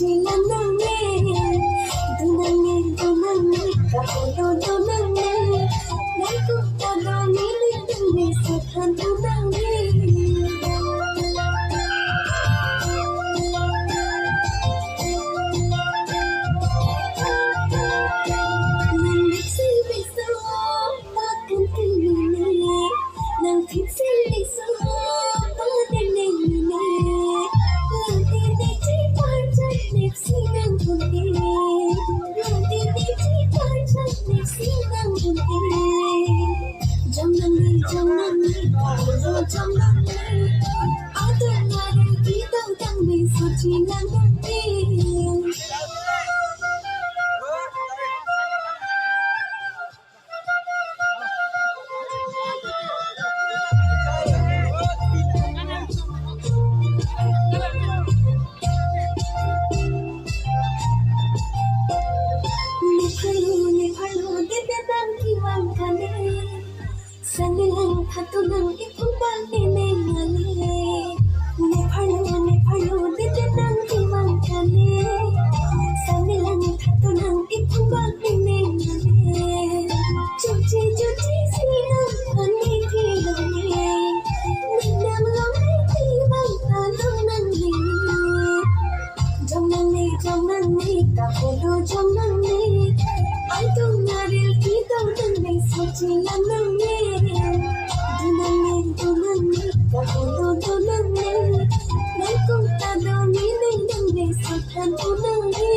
sochilaname dunange dunange kaholo dunange naiko tadani dunange sakhan dunange Sangilang hatulang ipumba ninengale ne phalo ditetang kimangkale sangilang hatulang ipumba ninengale chuchi sinang ani thilane ninam lone timang tanang nanni jamnanne kaholo jamnanne ai tumhare ki dawdanne sochilaname dunange kaholo dunange naiko tadani dunange sakhan dunange